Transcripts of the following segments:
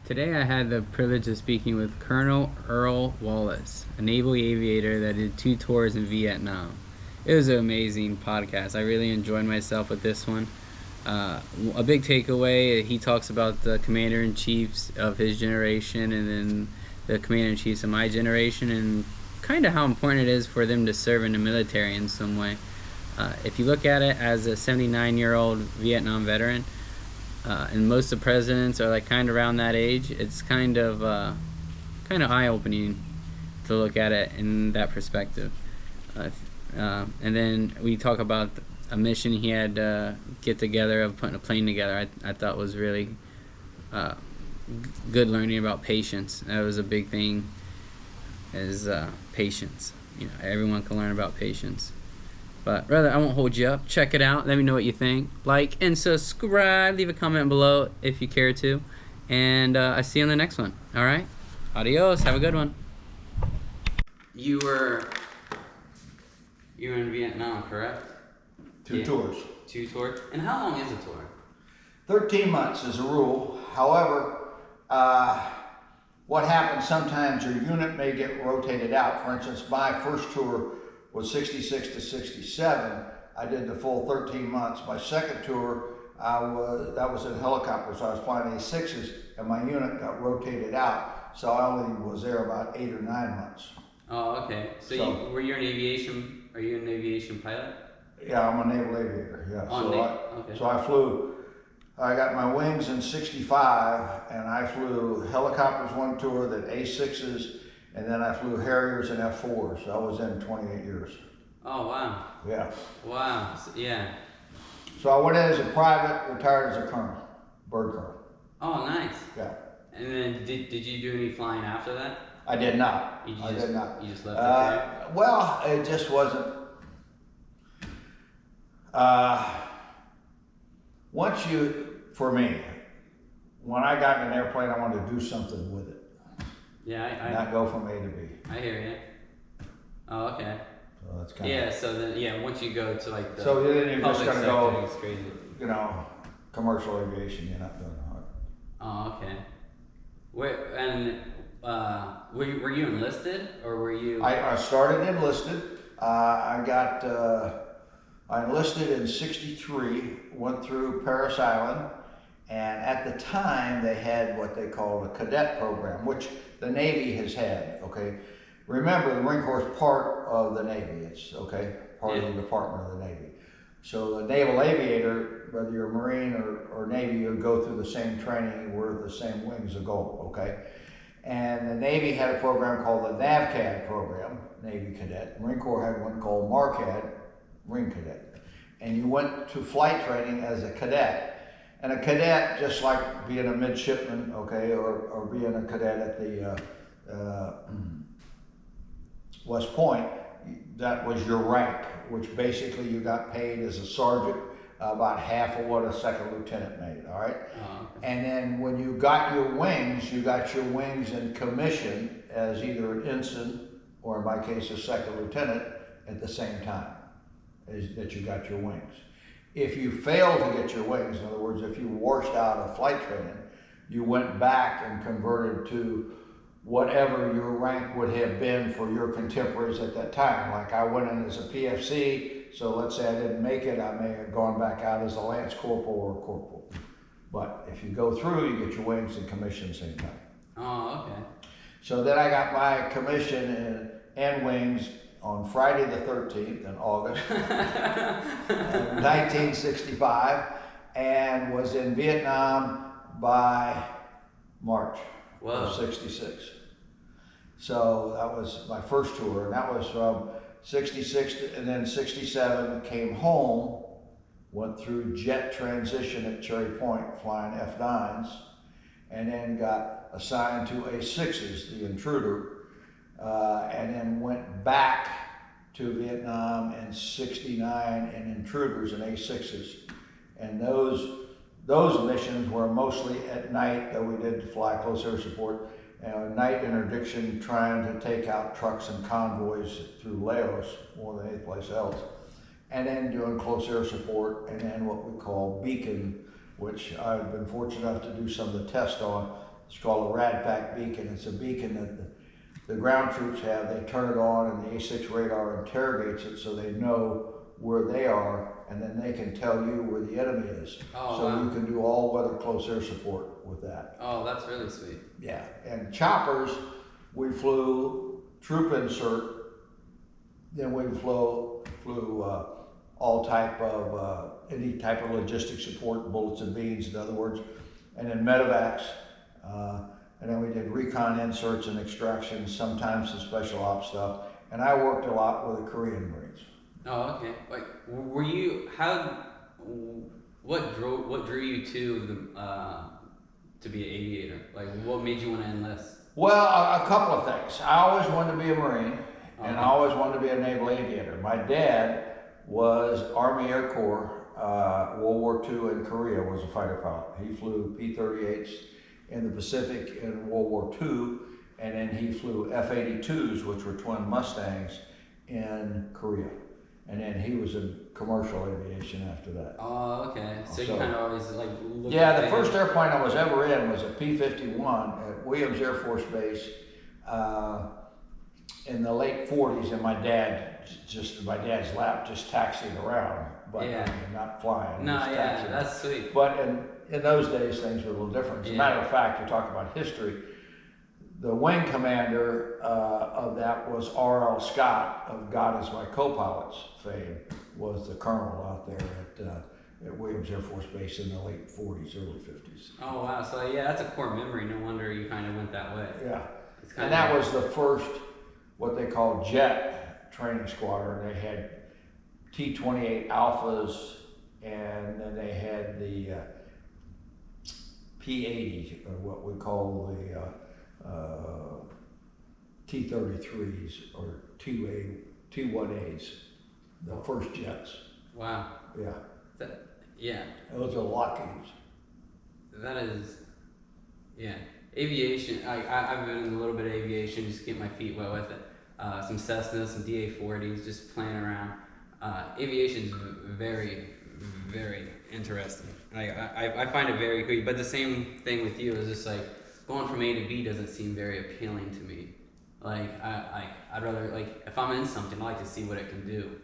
Today I had the privilege of speaking with Colonel Earl Wallis, a naval aviator that did 2 tours in Vietnam. It was an amazing podcast. I really enjoyed myself with this one. A big takeaway, he talks about the commander-in-chiefs of his generation and then the commander-in-chiefs of my generation and kind of how important it is for them to serve in the military in some way. If you look at it as a 79-year-old Vietnam veteran, and most of the presidents are like kind of around that age, it's kind of eye-opening to look at it in that perspective. And then we talk about a mission he had get together of putting a plane together. I thought was really good learning about patience. That was a big thing, is patience. You know, everyone can learn about patience. But rather, I won't hold you up. Check it out. Let me know what you think. Like and subscribe. Leave a comment below if you care to. And I see you on the next one. All right? Adios. Have a good one. You were in Vietnam, correct? 2 tours. 2 tours. And how long is a tour? 13 months is a rule. However, what happens sometimes, your unit may get rotated out. For instance, my first tour was 66 to 67. I did the full 13 months. My second tour, that was in helicopters. I was flying A-6s, and my unit got rotated out. So I only was there about 8 or 9 months. Oh, okay. So were you an aviation? Are you an aviation pilot? Yeah, I'm a naval aviator. Yeah. Oh, so I flew. I got my wings in 65, and I flew helicopters one tour, then A-6s, and then I flew Harriers and F-4s. So I was in 28 years. Oh, wow. Yeah. Wow. So, yeah. So I went in as a private, retired as a colonel, bird colonel. Oh, nice. Yeah. And then did you do any flying after that? I did not. I did not. You just left it there? Well, it just wasn't. For me, when I got in an airplane, I wanted to do something with it. Yeah, not go from A to B. I hear you. Oh, okay. So that's kind of. So then, once you go to like the so then you're just gonna go, it's crazy. You know, commercial aviation. You're not doing it. Oh, okay. Were you enlisted or were you? I started enlisted. I enlisted in '63. Went through Paris Island. And at the time, they had what they called a cadet program, which the Navy has had, okay? Remember, the Marine Corps is part of the Navy. It's, okay, part of the Department of the Navy. So the naval aviator, whether you're a Marine or Navy, you go through the same training, wear the same wings of gold, okay? And the Navy had a program called the NAVCAD program, Navy Cadet. Marine Corps had one called MARCAD, Marine Cadet. And you went to flight training as a cadet. And a cadet, just like being a midshipman, okay, or being a cadet at the West Point, that was your rank, which basically you got paid as a sergeant, about half of what a second lieutenant made, all right? And then when you got your wings in commission as either an ensign, or in my case, a second lieutenant, at the same time that you got your wings. If you failed to get your wings, in other words, if you washed out of flight training, you went back and converted to whatever your rank would have been for your contemporaries at that time. Like I went in as a PFC, so let's say I didn't make it, I may have gone back out as a lance corporal or a corporal. But if you go through, you get your wings and commission same time. Oh, okay. So then I got my commission and wings on Friday the 13th in August 1965, and was in Vietnam by March of 66. So that was my first tour, and that was from 66 and then 67, came home, went through jet transition at Cherry Point, flying F9s, and then got assigned to A-6s, the Intruder, and then went back to Vietnam in '69 in Intruders and A-6s. And those missions were mostly at night, that we did fly close air support, night interdiction, trying to take out trucks and convoys through Laos more than any place else. And then doing close air support, and then what we call beacon, which I've been fortunate enough to do some of the tests on It's called a RADFAC beacon. It's a beacon that the ground troops have. They turn it on, and the A6 radar interrogates it so they know where they are, and then they can tell you where the enemy is. Oh, so wow. You can do all weather close air support with that. Oh, that's really sweet. Yeah, and choppers, we flew troop insert, then we flew all type of, any type of logistic support, bullets and beans, in other words, and then medevacs, and then we did recon inserts and extractions, sometimes some special ops stuff, and I worked a lot with the Korean Marines. Oh, okay. Like, were you, what drew you to be an aviator? Like, what made you want to enlist? Well, a couple of things. I always wanted to be a Marine, and I always wanted to be a naval aviator. My dad was Army Air Corps, World War II in Korea, was a fighter pilot. He flew P-38s in the Pacific in World War II, and then he flew F-82s, which were twin Mustangs, in Korea. And then he was in commercial aviation after that. Oh, okay. So you kind of always like looked Yeah, the first airplane I was ever in was a P-51 at Williams Air Force Base in the late 40s, and my dad's lap, just taxiing around, but not flying. No, yeah, that's sweet. But in those days, things were a little different. As a matter of fact, you talk about history. The wing commander of that was Earl Scott of God Is My Co-Pilot's fame, was the colonel out there at Williams Air Force Base in the late 40s, early 50s. Oh, wow. So, yeah, that's a core memory. No wonder you kind of went that way. Yeah. And that was the first, what they call jet training squadron. They had T-28 Alphas, and then they had the P-80, or what we call the T-33s or T-1As, the first jets. Wow. Yeah. Yeah. Those are Lockheeds. That is, yeah. Aviation, I've been in a little bit of aviation, just to get my feet wet with it. Some Cessnas, some DA-40s, just playing around. Aviation is very, very interesting. I find it very cool, but the same thing with you is just like, going from A to B doesn't seem very appealing to me. Like, I'd rather, like, if I'm in something, I like to see what it can do.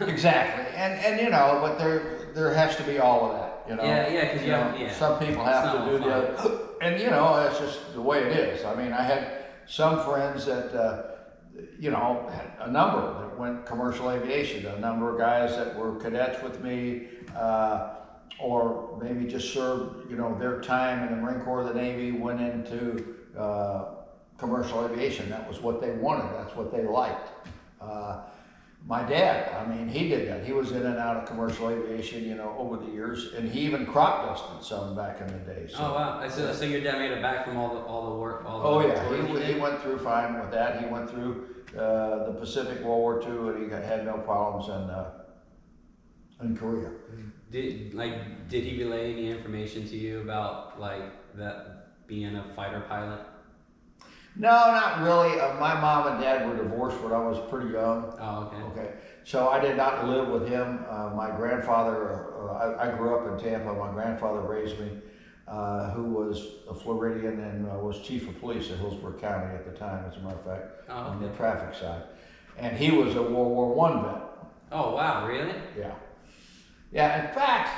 Exactly, and you know, but there has to be all of that, you know. Yeah, because some people have to do the other, and you know, that's just the way it is. I mean, I had some friends that, you know, had a number that went commercial aviation, a number of guys that were cadets with me, or maybe just served, you know, their time in the Marine Corps, the Navy, went into commercial aviation. That was what they wanted. That's what they liked. My dad, I mean, he did that. He was in and out of commercial aviation, you know, over the years, and he even crop dusted some back in the day. So, oh wow! So your dad made it back from all the work. He went through fine with that. He went through the Pacific World War II, and he had no problems in Korea. Did he relay any information to you about like that being a fighter pilot? No, not really. My mom and dad were divorced when I was pretty young. Oh, okay. Okay. So I did not live with him. My grandfather, I grew up in Tampa. My grandfather raised me, who was a Floridian and was chief of police in Hillsborough County at the time, as a matter of fact, on the traffic side. And he was a World War I vet. Oh, wow, really? Yeah. Yeah, in fact,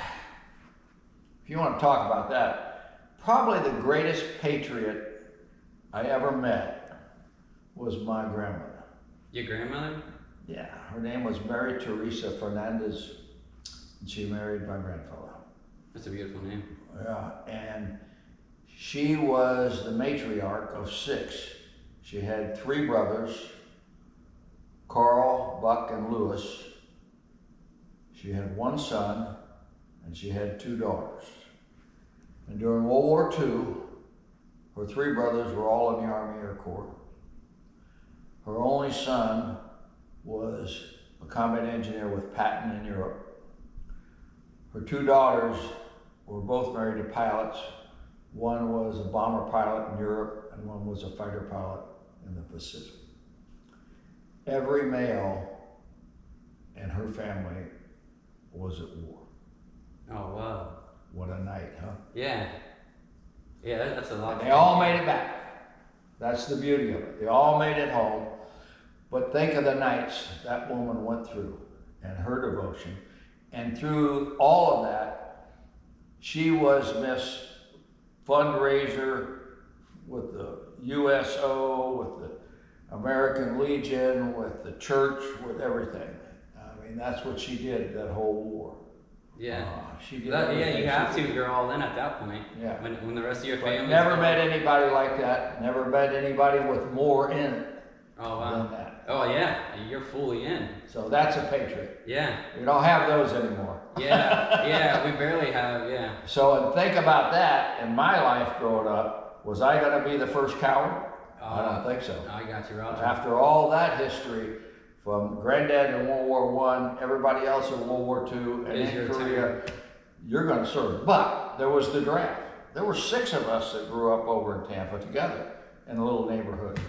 if you want to talk about that, probably the greatest patriot I ever met was my grandmother. Your grandmother? Yeah, her name was Mary Teresa Fernandez, and she married my grandfather. That's a beautiful name. Yeah, and she was the matriarch of 6. She had 3 brothers, Carl, Buck, and Lewis. She had 1 son, and she had 2 daughters. And during World War II, her 3 brothers were all in the Army Air Corps. Her only son was a combat engineer with Patton in Europe. Her 2 daughters were both married to pilots. One was a bomber pilot in Europe, and one was a fighter pilot in the Pacific. Every male in her family was at war. Oh, wow. What a night, huh? Yeah. Yeah, that's a lot. And they all made it back. That's the beauty of it. They all made it home. But think of the nights that woman went through and her devotion. And through all of that, she was Miss Fundraiser with the USO, with the American Legion, with the church, with everything. I mean, that's what she did that whole war. Yeah. She did Yeah, you have to. You're all in at that point. Yeah. When the rest of your family. Never met anybody like that. Never met anybody with more in it. Oh, wow. Than that. Oh, yeah. You're fully in. So that's a patriot. Yeah. We don't have those anymore. Yeah, we barely have, yeah. So and think about that. In my life growing up, was I going to be the first coward? I don't think so. I got you, Roger. After all that history, from Granddad in World War I, everybody else in World War II, and in Korea, you're going to serve. But there was the draft. There were 6 of us that grew up over in Tampa together in a little neighborhood.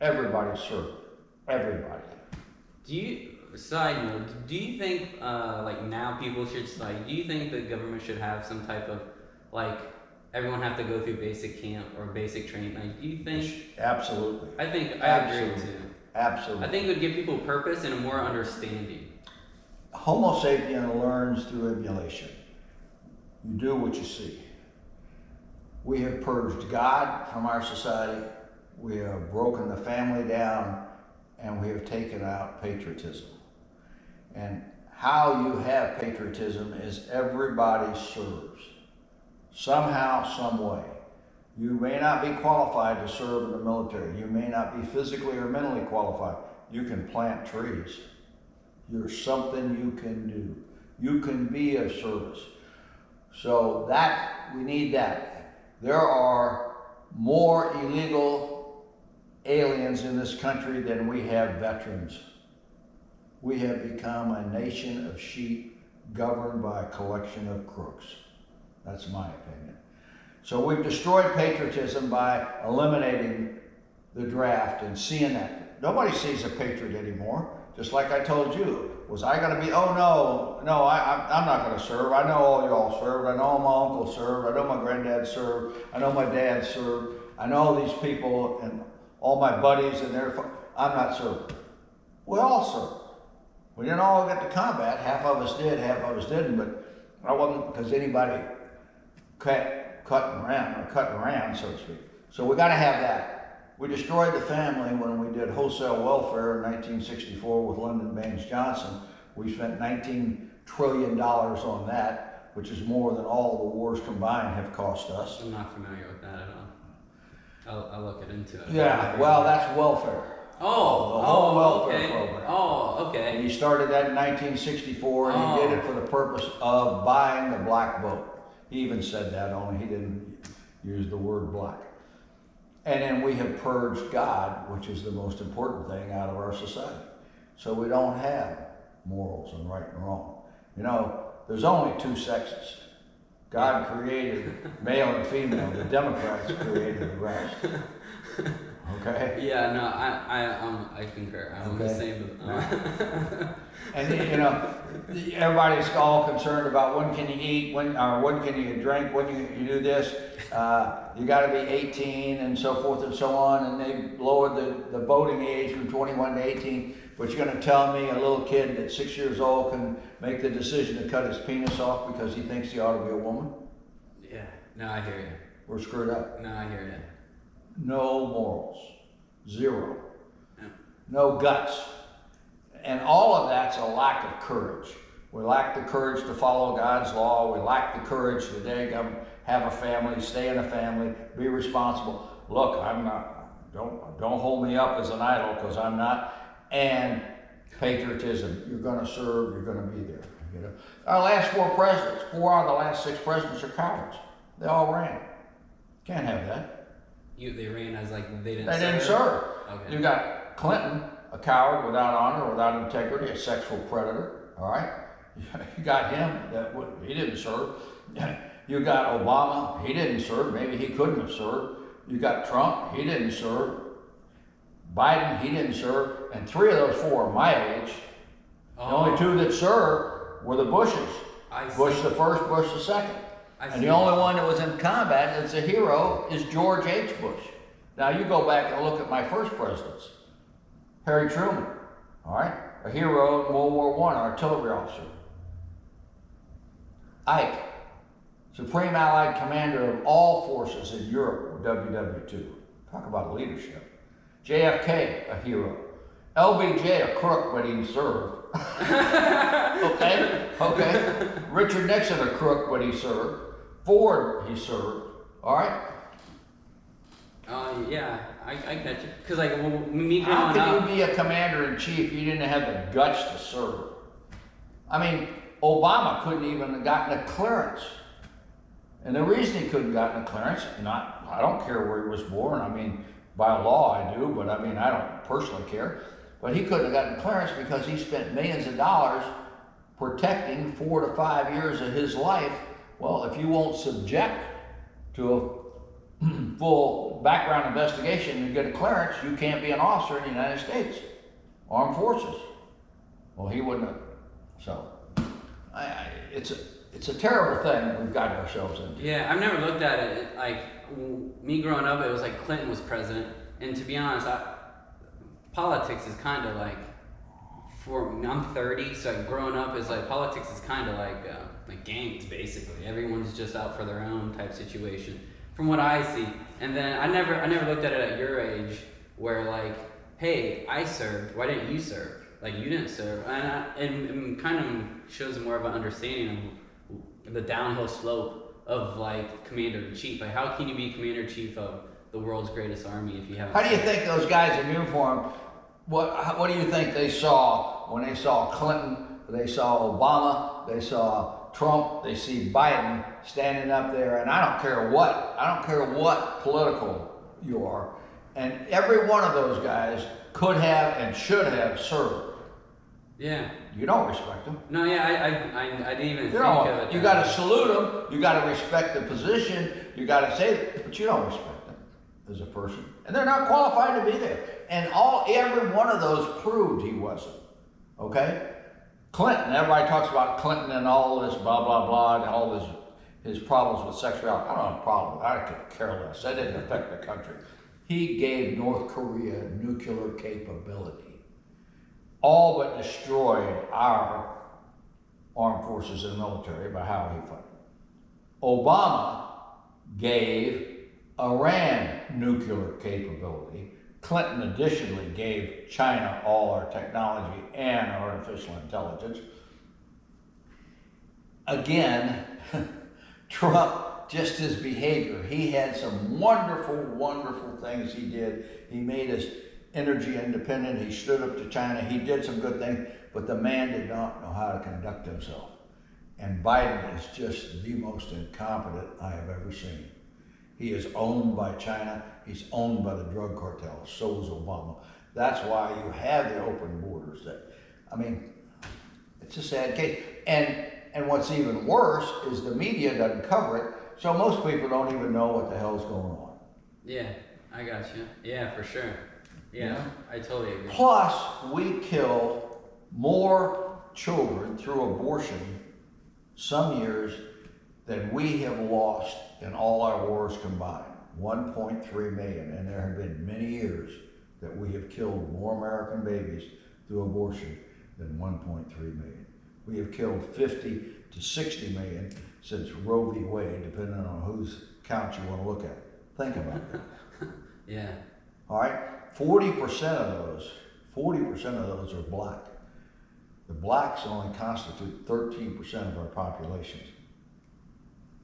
Everybody served. Everybody. Side note, do you think, like now people should, do you think the government should have some type of, everyone have to go through basic camp or basic training? Do you think? Absolutely. I agree too. Absolutely. I think it would give people purpose and a more understanding. Homo sapien learns through emulation. You do what you see. We have purged God from our society. We have broken the family down, and we have taken out patriotism. And how you have patriotism is everybody serves. Somehow, some way. You may not be qualified to serve in the military. You may not be physically or mentally qualified. You can plant trees. There's something you can do. You can be of service. So that, we need that. There are more illegal aliens in this country than we have veterans. We have become a nation of sheep governed by a collection of crooks. That's my opinion. So we've destroyed patriotism by eliminating the draft and seeing that. Nobody sees a patriot anymore. Just like I told you. Was I going to be, oh no, I'm not going to serve. I know all y'all served. I know my uncle served. I know my granddad served. I know my dad served. I know all these people and all my buddies and I'm not serving. We all served. We didn't all get to combat. Half of us did, half of us didn't, but I wasn't because anybody cutting around, so to speak. So we got to have that. We destroyed the family when we did wholesale welfare in 1964 with Lyndon Baines Johnson. We spent $19 trillion on that, which is more than all the wars combined have cost us. I'm not familiar with that at all. I'll look into it. Yeah, well, that's welfare. The whole welfare program. Oh, okay. And he started that in 1964, and he did it for the purpose of buying the black vote. He even said that, only he didn't use the word black. And then we have purged God, which is the most important thing, out of our society. So we don't have morals and right and wrong. You know, there's only 2 sexes. God created male and female. The Democrats created the rest. Okay? Yeah, no, I concur. I'm the same. And you know, everybody's all concerned about when can you eat, when can you drink, when you do this. You got to be 18 and so forth and so on. And they lowered the voting age from 21 to 18. But you're going to tell me a little kid that's 6 years old can make the decision to cut his penis off because he thinks he ought to be a woman? Yeah. No, I hear you. We're screwed up. No, I hear you. No morals. 0. Yeah. No guts. And all of that's a lack of courage. We lack the courage to follow God's law. We lack the courage to have a family, stay in a family, be responsible. Look, I'm not, don't hold me up as an idol because I'm not. And patriotism. You're going to serve, you're going to be there. You know? Our last 4 presidents, 4 out of the last 6 presidents are cowards. They all ran. Can't have that. They ran as like they didn't serve. Okay. You got Clinton, a coward without honor, without integrity, a sexual predator. All right, you got him. He didn't serve. You got Obama. He didn't serve. Maybe he couldn't have served. You got Trump. He didn't serve. Biden. He didn't serve. And 3 of those 4 are my age. The only 2 that served were the Bushes. Bush the first, Bush the second. And the only one that was in combat that's a hero is George H. Bush. Now you go back and look at my first presidents. Harry Truman, all right? A hero in World War I, artillery officer. Ike, Supreme Allied Commander of all forces in Europe, WW2. Talk about leadership. JFK, a hero. LBJ, a crook, but he served. Okay. Richard Nixon, a crook, but he served. Ford, he served. All right. Yeah, I catch it. Because like me growing up, how up, can you be a commander in chief? You didn't have the guts to serve. I mean, Obama couldn't even have gotten a clearance. And the reason he couldn't have gotten a clearance, I don't care where he was born. I mean, by law I do, but I mean, I don't personally care. But he couldn't have gotten a clearance because he spent millions of dollars protecting 4 to 5 years of his life. Well, if you won't subject to a full background investigation and get a clearance, you can't be an officer in the United States Armed Forces. Well, he wouldn't have. So, it's a terrible thing we've gotten ourselves into. Yeah, I've never looked at it like me growing up. It was like Clinton was president, and to be honest, politics is kind of like, I'm 30, so like growing up is like politics is kind of like gangs basically. Everyone's just out for their own type situation, from what I see. And then I never looked at it at your age, where like, hey, I served. Why didn't you serve? Like you didn't serve, and it kind of shows more of an understanding of the downhill slope of like commander-in-chief. Like how can you be commander-in-chief of the world's greatest army if you haven't? How do you think those guys in uniform? What do you think they saw when they saw Clinton? They saw Obama. They saw Trump. They see Biden standing up there, and I don't care what political you are, and every one of those guys could have and should have served. Yeah. You don't respect them. No, yeah, I didn't even think of it. You got to salute them. You got to respect the position. You got to say that, but you don't respect them as a person, and they're not qualified to be there. And every one of those proved he wasn't. Okay. Clinton. Everybody talks about Clinton and all this blah blah blah and all his problems with sexuality. I don't have a problem with that. I could care less. That didn't affect the country. He gave North Korea nuclear capability. All but destroyed our armed forces and military by how he fought. Obama gave Iran nuclear capability. Clinton additionally gave China all our technology and artificial intelligence. Again, Trump, just his behavior. He had some wonderful, wonderful things he did. He made us energy independent. He stood up to China. He did some good things, but the man did not know how to conduct himself. And Biden is just the most incompetent I have ever seen. He is owned by China. He's owned by the drug cartels. So is Obama. That's why you have the open borders. It's a sad case. And what's even worse is the media doesn't cover it, so most people don't even know what the hell's going on. Yeah, I got you. Yeah, for sure. Yeah, I totally agree. Plus, we kill more children through abortion some years than we have lost in all our wars combined. 1.3 million, and there have been many years that we have killed more American babies through abortion than 1.3 million. We have killed 50 to 60 million since Roe v. Wade, depending on whose count you want to look at. Think about that. Yeah. All right, 40% of those are black. The blacks only constitute 13% of our populations.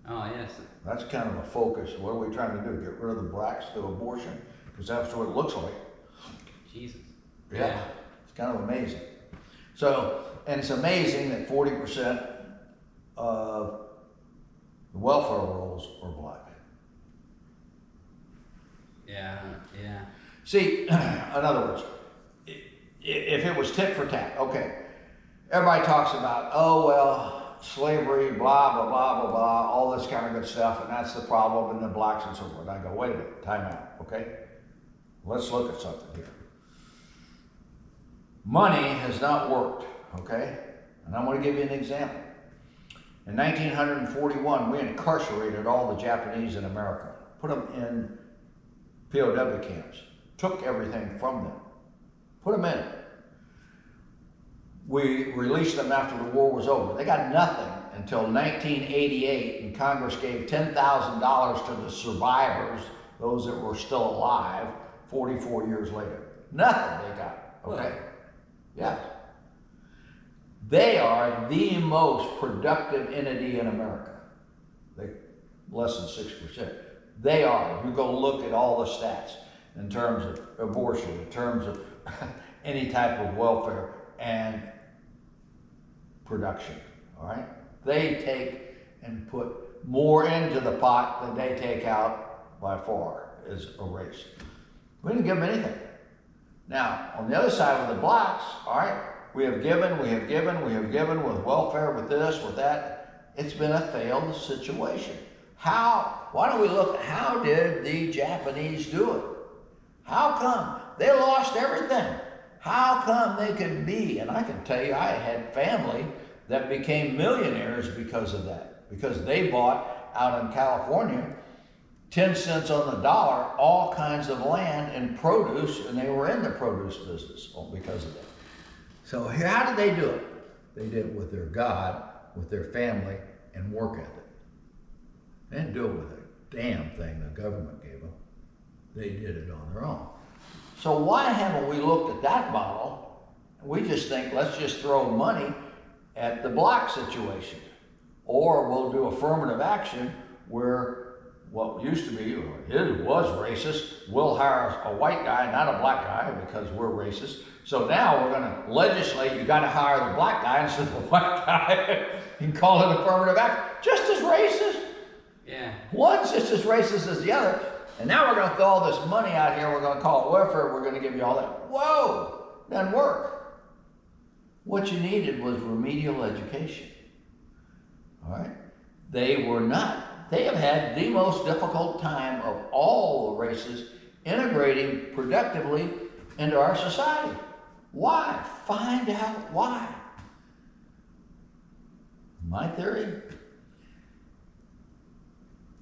Oh, yes. That's kind of a focus. What are we trying to do? Get rid of the blacks through abortion? Because that's what it looks like. Jesus. Yeah. It's kind of amazing. So, and it's amazing that 40% of the welfare rolls are black. Yeah. See, in other words, if it was tit for tat, okay, everybody talks about, slavery, blah, blah, blah, blah, blah, all this kind of good stuff, and that's the problem, and the blacks and so forth. I go, wait a minute, time out, okay? Let's look at something here. Money has not worked, okay? And I'm going to give you an example. In 1941, we incarcerated all the Japanese in America, put them in POW camps, took everything from them, put them in. We released them after the war was over. They got nothing until 1988, and Congress gave $10,000 to the survivors, those that were still alive, 44 years later. Nothing they got, okay? Yeah. They are the most productive entity in America. They less than 6%. They are. You go look at all the stats in terms of abortion, in terms of any type of welfare and production, all right? They take and put more into the pot than they take out by far as a race. We didn't give them anything. Now, on the other side with the blacks, all right, we have given with welfare, with this, with that. It's been a failed situation. Why don't we look, how did the Japanese do it? How come? They lost everything. How come they could be? And I can tell you, I had family that became millionaires because of that. Because they bought out in California, 10 cents on the dollar, all kinds of land and produce, and they were in the produce business because of that. So how did they do it? They did it with their God, with their family, and work ethic. They didn't do it with a damn thing the government gave them. They did it on their own. So why haven't we looked at that model? We just think, let's just throw money at the black situation. Or we'll do affirmative action where what used to be, or it was racist, we'll hire a white guy, not a black guy, because we're racist. So now we're gonna legislate, you gotta hire the black guy instead of the white guy and call it affirmative action. Just as racist. Yeah. One's just as racist as the other. And now we're gonna throw all this money out here, we're gonna call it welfare, we're gonna give you all that. Whoa, doesn't work. What you needed was remedial education. All right? They have had the most difficult time of all the races integrating productively into our society. Why? Find out why. My theory,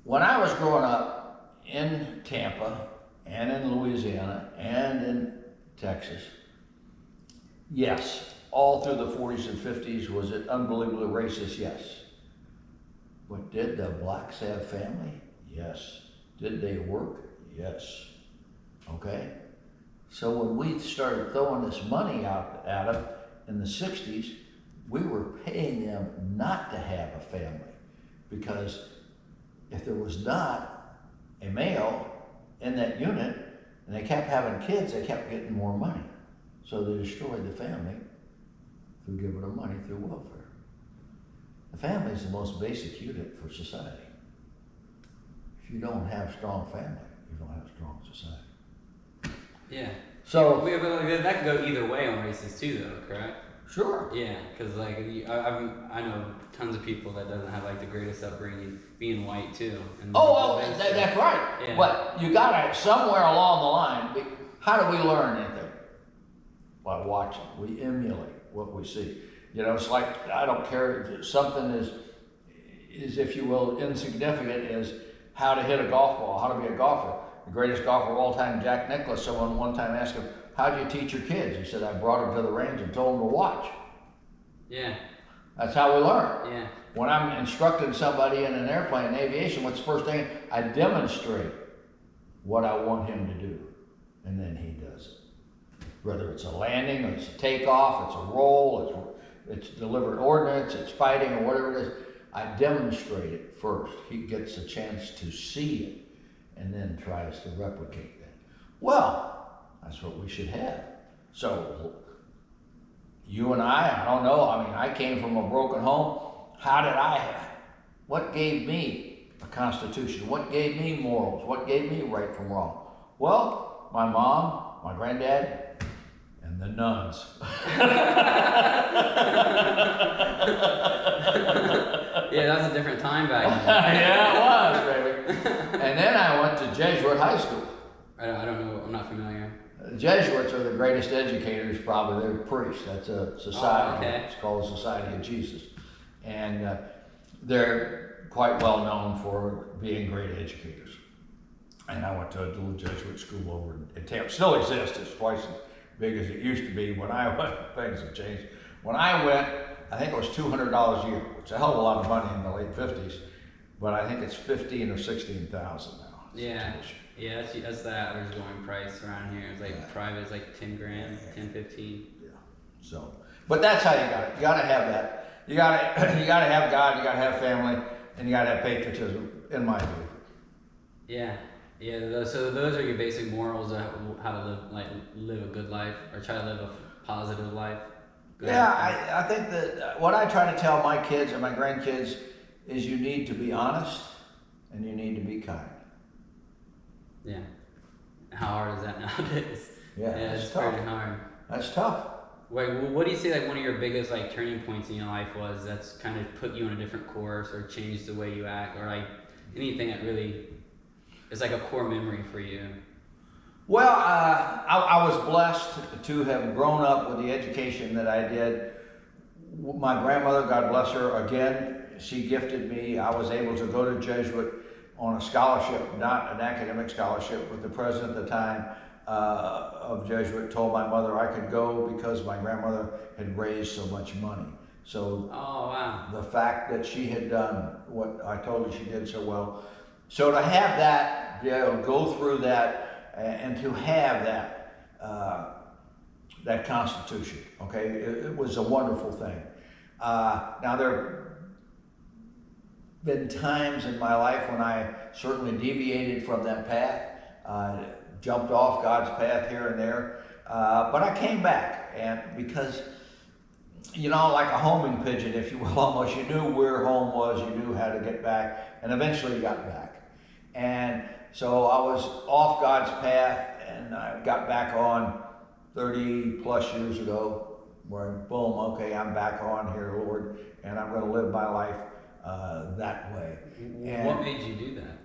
when I was growing up in Tampa and in Louisiana and in Texas, yes, all through the 40s and 50s, was it unbelievably racist? Yes. But did the blacks have family? Yes. Did they work? Yes. Okay? So when we started throwing this money out at them in the 60s, we were paying them not to have a family. Because if there was not a male in that unit, and they kept having kids, they kept getting more money. So they destroyed the family through giving them money through welfare. The family is the most basic unit for society. If you don't have strong family, you don't have strong society. Yeah. So that could go either way on races too, though, correct? Sure. Yeah, because like I know tons of people that doesn't have like the greatest upbringing, being white too. And that's right. Yeah. But you gotta somewhere along the line. How do we learn anything? By watching. We emulate what we see. You know, it's like, I don't care, something is if you will, insignificant as how to hit a golf ball, how to be a golfer. The greatest golfer of all time, Jack Nicklaus, someone one time asked him, how do you teach your kids? He said, I brought them to the range and told them to watch. Yeah. That's how we learn. Yeah. When I'm instructing somebody in an airplane, in aviation, what's the first thing? I demonstrate what I want him to do, and then he does it. Whether it's a landing, or it's a takeoff, it's a roll, it's delivered ordnance, it's fighting, or whatever it is, I demonstrate it first. He gets a chance to see it and then tries to replicate that. Well, that's what we should have. So, you and I don't know, I mean, I came from a broken home. What gave me a constitution? What gave me morals? What gave me right from wrong? Well, my mom, my granddad, and the nuns. Yeah, that was a different time back then. Yeah, it was, baby. And then I went to Jesuit high school. I don't know, I'm not familiar. The Jesuits are the greatest educators, probably. They're priests. That's a society. Oh, okay. It's called the Society of Jesus. And they're quite well known for being great educators. And I went to a little Jesuit school over in Tampa. Still exists. It's twice as big as it used to be when I went. Things have changed. When I went, I think it was $200 a year, which is a hell of a lot of money in the late 50s. But I think it's 15 or 16,000 now. Yeah, yeah, that's the average going price around here. It's like private is like 10 grand, 10, 15. Yeah. So, but that's how you got it. You got to have that. You got to have God. You got to have family, and you got to have patriotism, in my view. Yeah. Yeah, so those are your basic morals of how to live a good life, or try to live a positive life. I think that what I try to tell my kids and my grandkids is you need to be honest and you need to be kind. Yeah. How hard is that nowadays? Yeah, it's pretty hard. That's tough. Wait, what do you say one of your biggest turning points in your life was that's kind of put you on a different course or changed the way you act, or anything that really is a core memory for you? Well, I was blessed to have grown up with the education that I did. My grandmother, God bless her, again, she gifted me. I was able to go to Jesuit on a scholarship, not an academic scholarship, but the president at the time of Jesuit told my mother I could go because my grandmother had raised so much money. So the fact that she had done what I told her she did so well. So to have that, go through that, and to have that that Constitution, okay, it was a wonderful thing. Now there have been times in my life when I certainly deviated from that path, jumped off God's path here and there, but I came back, and because, like a homing pigeon, if you will, almost, you knew where home was, you knew how to get back, and eventually you got back. And so I was off God's path, and I got back on 30 plus years ago, where boom, okay, I'm back on here, Lord, and I'm going to live my life that way. And what made you do that?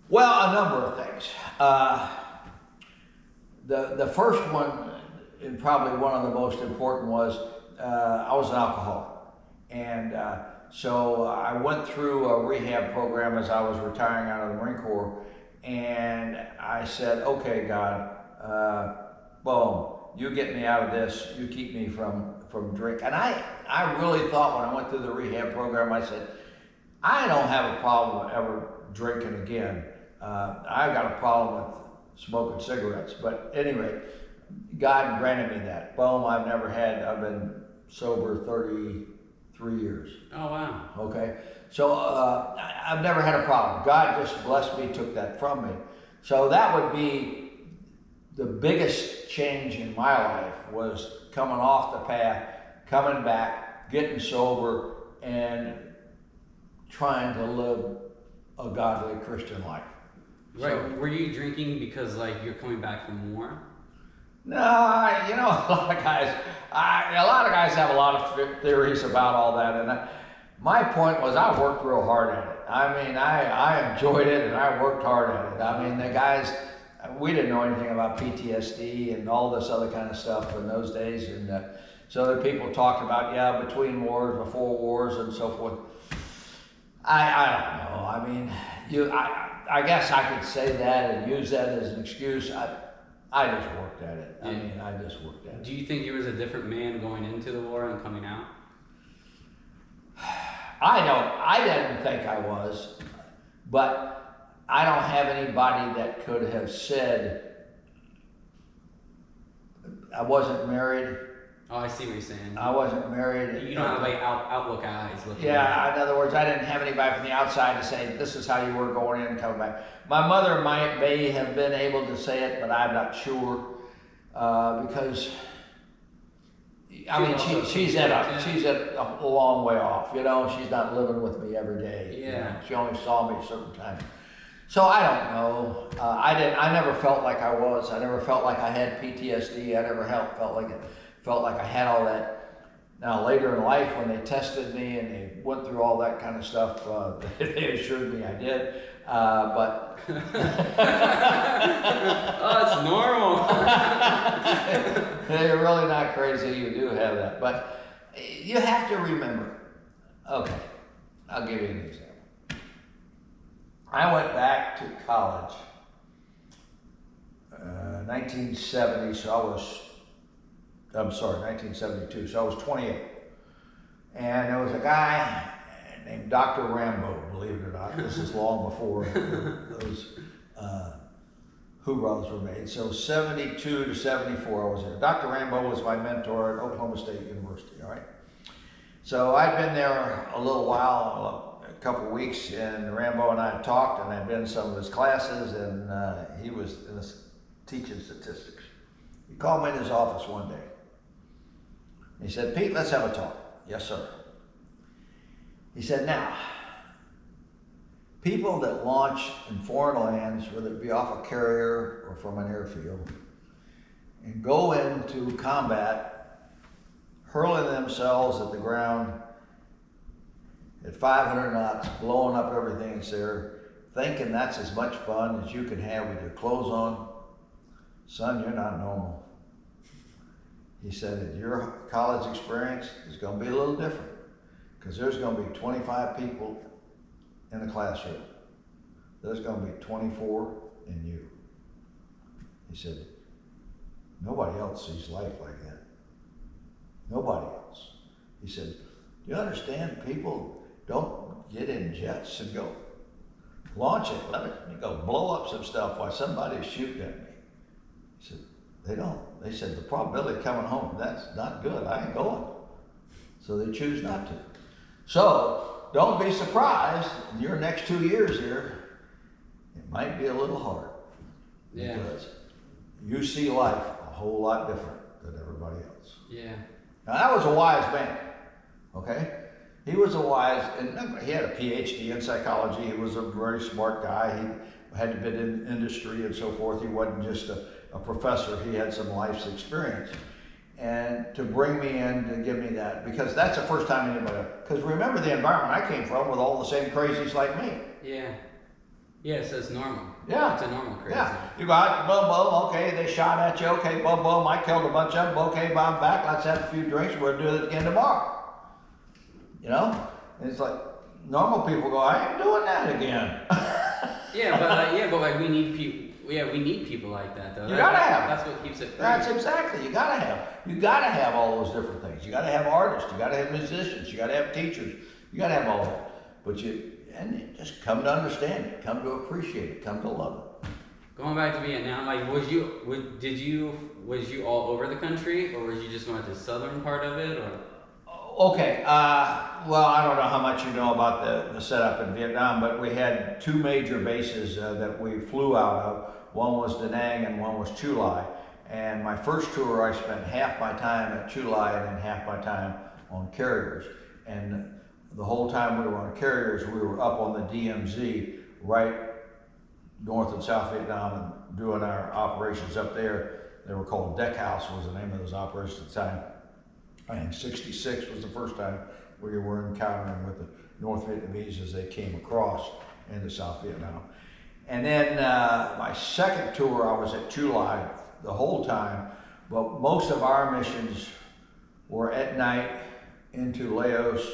Well, a number of things. The first one, and probably one of the most important, was I was an alcoholic. And so I went through a rehab program as I was retiring out of the Marine Corps, and I said, okay, God, boom, you get me out of this, you keep me from drink. And I really thought when I went through the rehab program, I said, I don't have a problem ever drinking again. I've got a problem with smoking cigarettes. But anyway, God granted me that. Boom, I've been sober 33 years. Oh, wow. Okay, so I've never had a problem. God just blessed me, took that from me. So that would be the biggest change in my life, was coming off the path, coming back, getting sober, and trying to live a godly Christian life. Right. So, were you drinking because you're coming back from war? No, a lot of guys have a lot of theories about all that, and my point was I worked real hard at it. I mean, I enjoyed it, and I worked hard at it. I mean, the guys, we didn't know anything about PTSD and all this other kind of stuff in those days, and so the people talked about, between wars, before wars, and so forth. I don't know. I mean, I guess I could say that and use that as an excuse. I just worked at it. I just worked at it. Do you think you was a different man going into the war and coming out? I didn't think I was, but I don't have anybody that could have said I wasn't married. Oh, I see what you're saying. I wasn't married. You don't have outlook eyes looking. Yeah, in other words, I didn't have anybody from the outside to say this is how you were going in and coming back. My mother may have been able to say it, but I'm not sure because she's at a long way off. She's not living with me every day. Yeah. She only saw me a certain time. So I don't know. I never felt like I was. I never felt like I had PTSD. I never felt like I had all that. Now later in life, when they tested me and they went through all that kind of stuff, they assured me I did. But oh, it's normal. You're really not crazy. You do have that, but you have to remember. Okay, I'll give you an example. I went back to college, 1970, so 1972, so I was 28. And there was a guy named Dr. Rambo, believe it or not. This is long before those hoorahs were made. So 72 to 74 I was there. Dr. Rambo was my mentor at Oklahoma State University, all right? So I'd been there a little while, a couple of weeks, and Rambo and I had talked, and I'd been in some of his classes, and he was teaching statistics. He called me in his office one day. He said, "Pete, let's have a talk." "Yes, sir." He said, "Now, people that launch in foreign lands, whether it be off a carrier or from an airfield, and go into combat, hurling themselves at the ground at 500 knots, blowing up everything that's there, thinking that's as much fun as you can have with your clothes on, son, you're not normal." He said that your college experience is going to be a little different, because there's going to be 25 people in the classroom. There's going to be 24 in you. He said, nobody else sees life like that. Nobody else. He said, do you understand, people don't get in jets and go launch it, let me go blow up some stuff while somebody's shooting at me. He said, they don't. They said, the probability of coming home, that's not good. I ain't going. So they choose not to. So don't be surprised in your next 2 years here, it might be a little hard. Yeah. Because you see life a whole lot different than everybody else. Yeah. Now that was a wise man, okay? He was a wise, and he had a PhD in psychology. He was a very smart guy. He had been in industry and so forth. He wasn't just a professor. He had some life's experience. And to bring me in to give me that, because that's the first time anybody, because remember the environment I came from with all the same crazies like me. Yeah. Yeah, so it's normal. Yeah. It's a normal crazy. Yeah. You got, boom, boom, okay, they shot at you, okay, boom, boom, I killed a bunch of them, okay, I'm back, let's have a few drinks, we'll do it again tomorrow. You know? And it's like, normal people go, I ain't doing that again. but we need people. Yeah, we need people like that, though. You gotta have. That's what keeps it free. That's exactly. You gotta have all those different things. You gotta have artists. You gotta have musicians. You gotta have teachers. You gotta have all that. But you just come to understand it. Come to appreciate it. Come to love it. Going back to Vietnam, like, was you all over the country, or was you just going to the southern part of it, or? Okay. Well, I don't know how much you know about the setup in Vietnam, but we had two major bases that we flew out of. One was Da Nang and one was Chu Lai. And my first tour, I spent half my time at Chu Lai and then half my time on carriers. And the whole time we were on carriers, we were up on the DMZ, right North and South Vietnam, and doing our operations up there. They were called Deck House was the name of those operations at the time. And 66 was the first time we were encountering with the North Vietnamese as they came across into South Vietnam. And then my second tour, I was at Chu Lai the whole time, but most of our missions were at night into Laos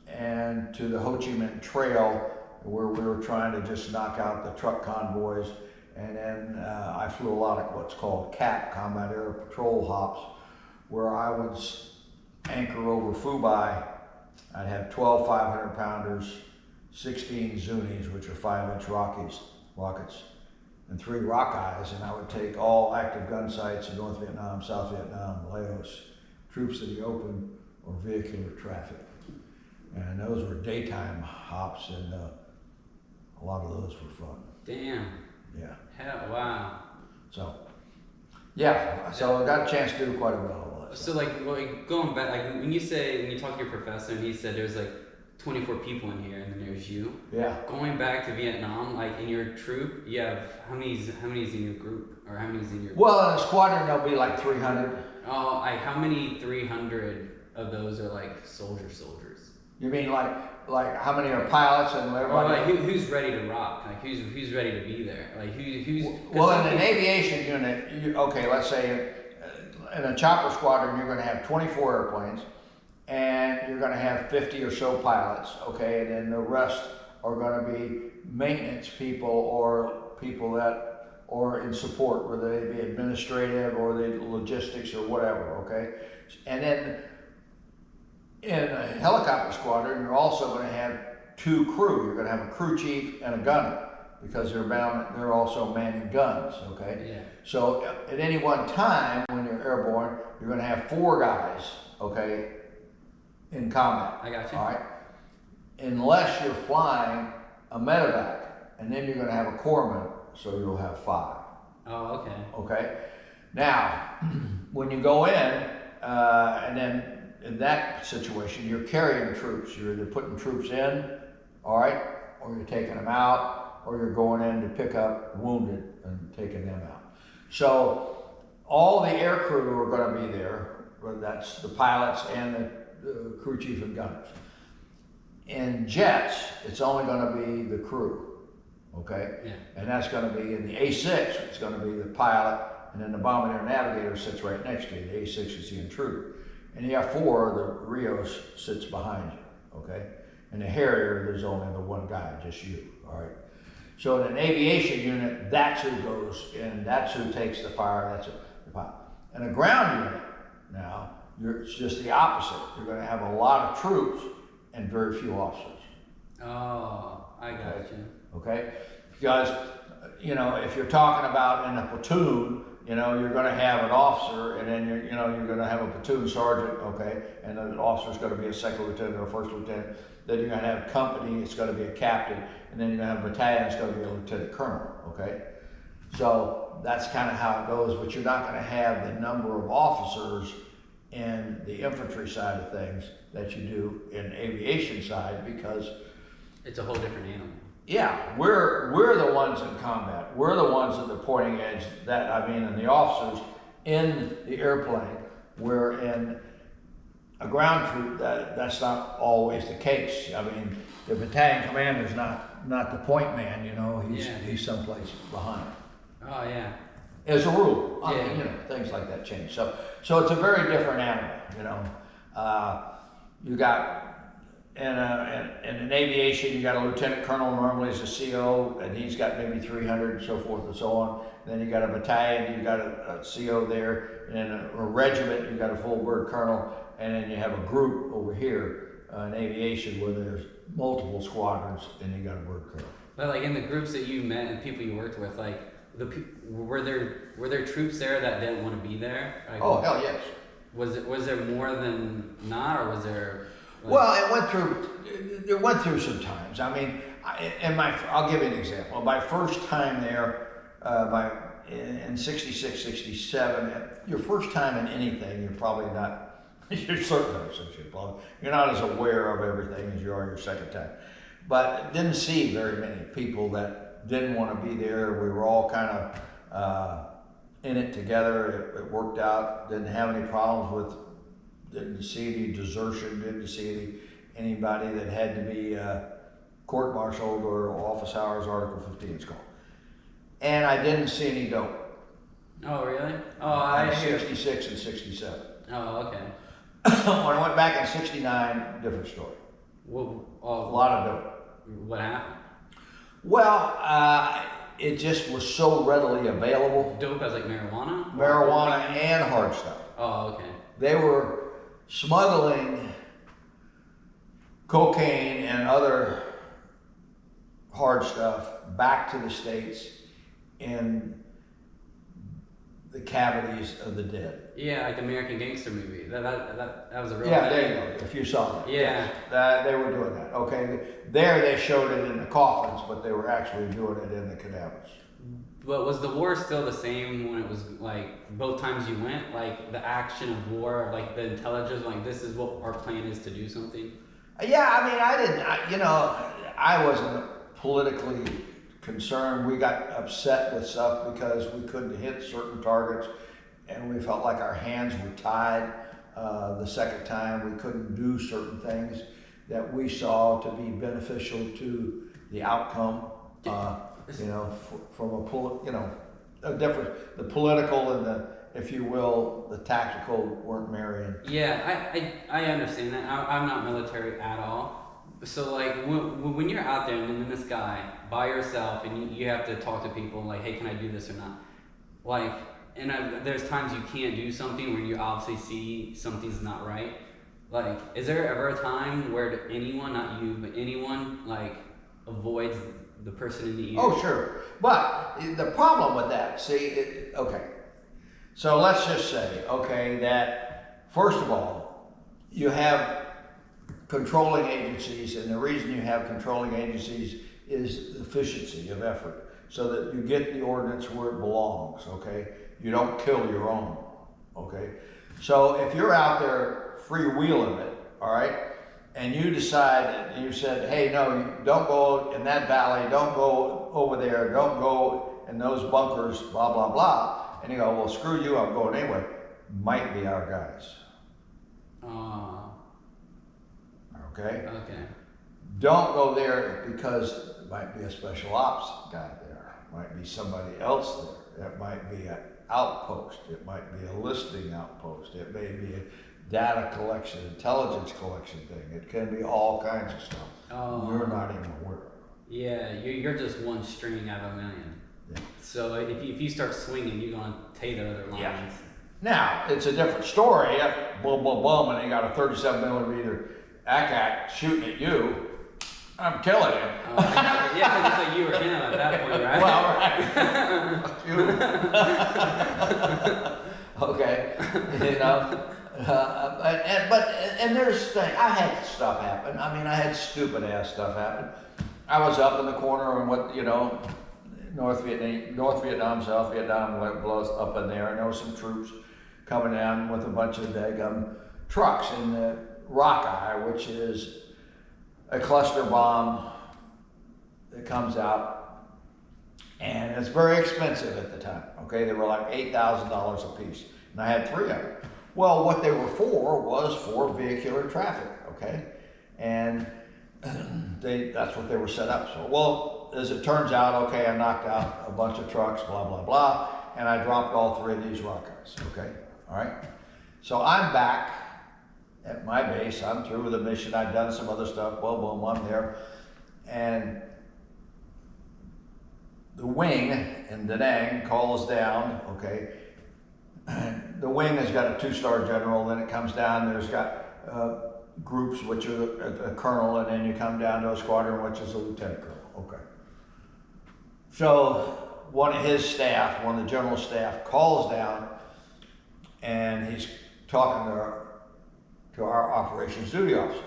and to the Ho Chi Minh Trail, where we were trying to just knock out the truck convoys. And then I flew a lot of what's called CAP, Combat Air Patrol hops, where I would anchor over Phu Bai. I'd have 12 500-pounders, 16 Zunis, which are 5-inch rockets, and 3 Rockeyes, and I would take all active gun sites in North Vietnam, South Vietnam, Laos, troops in the open, or vehicular traffic. And those were daytime hops, and a lot of those were fun. Damn. Yeah. Hell, wow. So, yeah, so I got a chance to do quite a bit of all that. So like going back, like when you talk to your professor and he said there's like 24 people in here and then there's you. Yeah. Going back to Vietnam, like in your troop, you have how many's in your group, or how many's in your? Well, in a squadron there'll be like 300. Oh, how many 300 of those are like soldiers? You mean like how many are pilots and everybody? Or like who's ready to rock? Like who's ready to be there? Like who's? Well, in an aviation unit, okay, let's say in a chopper squadron, you're going to have 24 airplanes, and you're going to have 50 or so pilots, okay, and then the rest are going to be maintenance people or people that are in support, whether they be administrative or the logistics or whatever, okay? And then in a helicopter squadron, you're also going to have 2 crew. You're going to have a crew chief and a gunner, because they're also manning guns, okay? Yeah. So at any one time, when you're airborne, you're going to have 4 guys, okay, in combat. I got you. All right? Unless you're flying a medevac, and then you're going to have a corpsman, so you'll have 5. Oh, okay. Okay? Now, when you go in, and then in that situation, you're carrying troops. You're either putting troops in, all right, or you're taking them out, or you're going in to pick up wounded and taking them out. So all the air crew are going to be there, whether that's the pilots and the crew chief and gunners. In jets, it's only going to be the crew, okay? Yeah. And that's going to be in the A-6, it's going to be the pilot, and then the bombardier navigator sits right next to you. The A-6 is the Intruder. And the F-4, the Rios, sits behind you, okay? And the Harrier, there's only the one guy, just you, all right? So in an aviation unit, that's who goes in, that's who takes the fire, that's the pilot. In a ground unit, now, it's just the opposite. You're going to have a lot of troops and very few officers. Oh, I got you. Okay? Because, you know, if you're talking about in a platoon, you know, you're going to have an officer, and then you're going to have a platoon sergeant, okay, and the officer's going to be a second lieutenant or a first lieutenant. Then you're going to have a company, it's going to be a captain, and then you're going to have a battalion, it's going to be a lieutenant colonel, okay? So that's kind of how it goes, but you're not going to have the number of officers in the infantry side of things that you do in aviation side, because it's a whole different animal. Yeah, we're the ones in combat. We're the ones at the pointing edge. And the officers in the airplane. Where in a ground troop, that's not always the case. I mean, the battalion commander's not the point man. You know, he's someplace behind. Oh yeah. As a rule, I mean, you know, things like that change. So it's a very different animal. You know, you got. In an aviation, you got a lieutenant colonel, normally is a CO, and he's got maybe 300 and so forth and so on. Then you got a battalion, you got a CO there, and in a regiment, you got a full bird colonel, and then you have a group over here in aviation where there's multiple squadrons, and you got a bird colonel. But like in the groups that you met and people you worked with, like were there troops there that didn't want to be there? Like, oh hell yes. Was there more than not, or was there? Well, it went through some times. I mean, I'll give you an example. My first time there, in 66, 67, your first time in anything, you're probably not, you're certain of some shit, probably. You're not as aware of everything as you are your second time. But didn't see very many people that didn't want to be there. We were all kind of in it together. It worked out. Didn't have any problems with. Didn't see any desertion, didn't see anybody that had to be court-martialed or office hours, Article 15 it's called. And I didn't see any dope. Oh, really? Oh, I 66 and 67. Oh, okay. When I went back in 69, different story. Well, a lot of dope. What happened? Well, it just was so readily available. Dope as like marijuana? Marijuana and hard stuff. Oh, okay. They were smuggling cocaine and other hard stuff back to the States in the cavities of the dead. Yeah, like the American Gangster movie. That was a real thing. There you go, if you saw that. Yeah. Yes, they were doing that, okay? There they showed it in the coffins, but they were actually doing it in the cadavers. But was the war still the same when it was like both times you went? Like the action of war, like the intelligence, like this is what our plan is to do something? Yeah, I mean, I wasn't politically concerned. We got upset with stuff because we couldn't hit certain targets and we felt like our hands were tied. The second time we couldn't do certain things that we saw to be beneficial to the outcome. From a different, the political if you will, the tactical weren't marrying. Yeah, I understand that. I'm not military at all. So like when you're out there and in the sky by yourself and you have to talk to people like, hey, can I do this or not? Like, and there's times you can't do something where you obviously see something's not right. Like, is there ever a time where anyone, not you, but anyone, like, avoids the person in the ear? Oh, sure. But the problem with that, okay. So let's just say, okay, that first of all, you have controlling agencies, and the reason you have controlling agencies is efficiency of effort, so that you get the ordnance where it belongs, okay? You don't kill your own, okay? So if you're out there freewheeling it, all right, and you decide, you said, hey, no, you don't go in that valley, don't go over there, don't go in those bunkers, blah, blah, blah, and you go, well, screw you, I'm going anyway, might be our guys. Okay? Okay. Don't go there because it might be a special ops guy there. It might be somebody else there. It might be an outpost. It might be a listing outpost. It may be a data collection, intelligence collection thing. It can be all kinds of stuff. You're not even aware of. Yeah, you're just one string out of a million. Yeah. So if you start swinging, you're going to tailor other lines. Yeah. Now, it's a different story. Boom, boom, boom, and you got a 37 millimeter ACAT shooting at you. I'm killing him. Yeah, because it's like you or him at that point, right? Well, right. Okay, you know, and there's thing. I had stuff happen. I mean, I had stupid ass stuff happen. I was up in the corner and what, you know, North Vietnam, South Vietnam blows up in there, and there was some troops coming down with a bunch of daggum trucks in the Rockeye, which is a cluster bomb that comes out, and it's very expensive at the time. Okay, they were like $8,000 a piece, and I had 3 of them. Well, what they were for was for vehicular traffic. Okay, and that's what they were set up. So, well, as it turns out, okay, I knocked out a bunch of trucks, blah blah blah, and I dropped all 3 of these Rockeyes. Okay, all right. So I'm back at my base. I'm through with the mission. I've done some other stuff. Well, boom, I'm there. And the wing in Da Nang calls down, okay. And the wing has got a 2-star general, then it comes down, there's got groups, which are a colonel, and then you come down to a squadron, which is a lieutenant colonel, okay. So one of his staff, one of the general staff calls down, and he's talking to our operations duty officer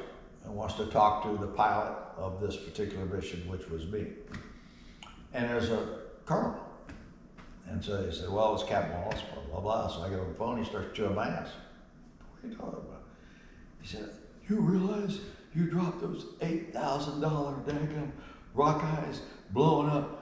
and wants to talk to the pilot of this particular mission, which was me. And there's a colonel. And so he said, well, it's Captain Wallis, blah, blah, blah. So I get on the phone, he starts chewing my ass. What are you talking about? He said, you realize you dropped those $8,000 daggum Rockeyes blowing up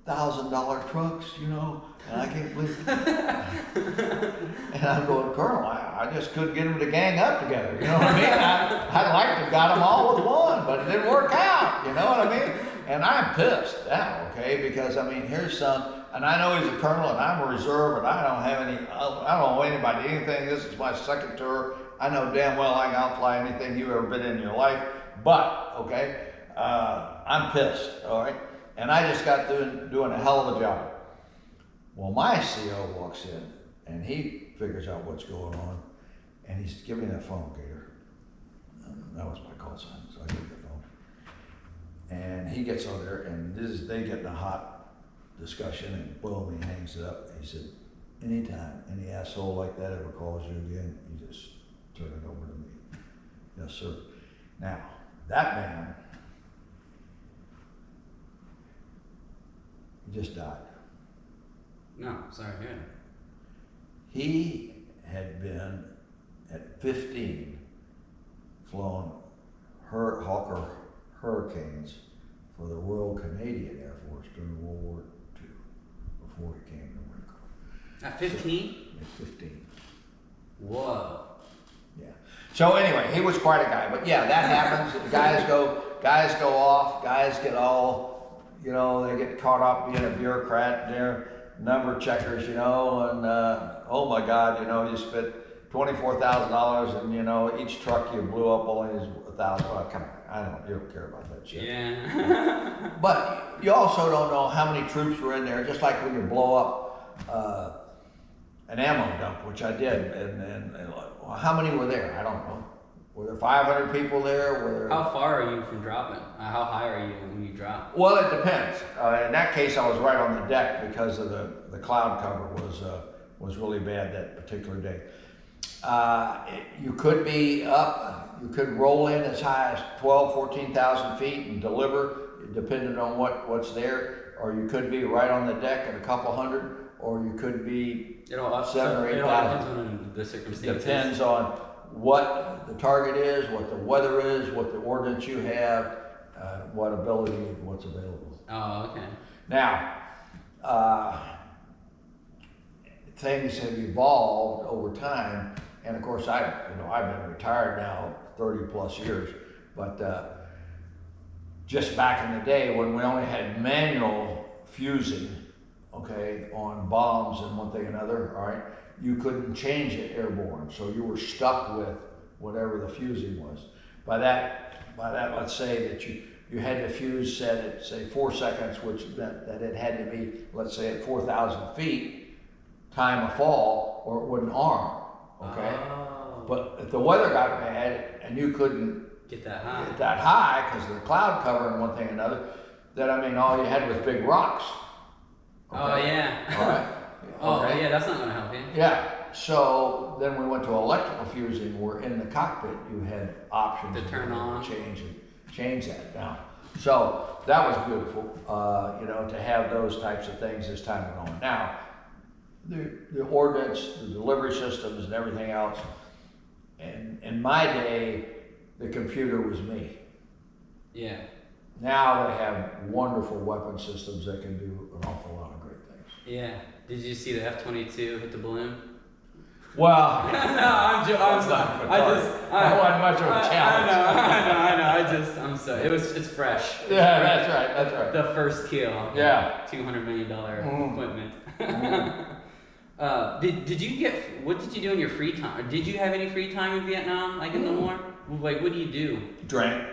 $1,000 trucks, you know, and I can't believe it. And I'm going, Colonel, I just couldn't get them to gang up together, you know what I mean? I'd like to have got them all with one, but it didn't work out, you know what I mean? And I'm pissed now, okay, because I mean, here's some, and I know he's a colonel and I'm a reserve and I don't owe anybody anything. This is my second tour. I know damn well I can outfly anything you've ever been in your life, but, okay, I'm pissed, all right? And I just got doing a hell of a job. Well, my CO walks in and he figures out what's going on, and he's giving me that phone, Gator. That was my call sign, so I gave him the phone. And he gets on there, and they get in a hot discussion, and boom, he hangs it up. He said, anytime any asshole like that ever calls you again, you just turn it over to me. Yes, sir. Now, that man, he just died. No, sorry, yeah. He had been, at 15, flown Hawker Hurricanes for the Royal Canadian Air Force during World War II, before he came to the Marine Corps. At 15? At 15. Whoa. Yeah. So anyway, he was quite a guy. But yeah, that happens. guys go off. Guys get all, you know, they get caught up being a bureaucrat there. number checkers, and oh my God, you spent $24,000, and each truck you blew up only is 1,000. Well, come on, you don't care about that shit. Yeah. But you also don't know how many troops were in there. Just like when you blow up an ammo dump, which I did, and how many were there? I don't know. Were there 500 people there? How far are you from dropping? How high are you when you drop? Well, it depends. In that case, I was right on the deck because of the cloud cover was really bad that particular day. You could be up, you could roll in as high as 12, 14,000 feet and deliver, depending on what's there, or you could be right on the deck at a couple hundred, or you could be 7 or 8,000. It all depends on the circumstances. Depends on what the target is, what the weather is, what the ordnance you have, what ability and what's available. Oh, okay. Now, things have evolved over time, and of course I've been retired now 30 plus years, but just back in the day when we only had manual fusing, okay, on bombs and one thing and another, all right, you couldn't change it airborne, so you were stuck with whatever the fusing was. By that, let's say that you had to fuse set at say 4 seconds, which meant that it had to be, let's say, at 4,000 feet, time of fall, or it wouldn't arm. Okay. Oh. But if the weather got bad and you couldn't get that high because of the cloud cover and one thing and another, then all you had was big rocks. Okay? Oh yeah. All right. Oh yeah, that's not going to help you. Yeah. So then we went to electrical fusing, where in the cockpit you had options to turn on, change that down. So that was beautiful, to have those types of things as time went on. Now, the ordnance, the delivery systems, and everything else. And in my day, the computer was me. Yeah. Now they have wonderful weapon systems that can do an awful lot of great things. Yeah. Did you see the F-22 hit the balloon? Well, no, I'm sorry. That wasn't much of a challenge. I know. I'm sorry. It's fresh. Yeah, that's right. The first kill. Yeah. $200 million equipment. What did you do in your free time? Or did you have any free time in Vietnam, like in the war? Like, what do you do? Drank.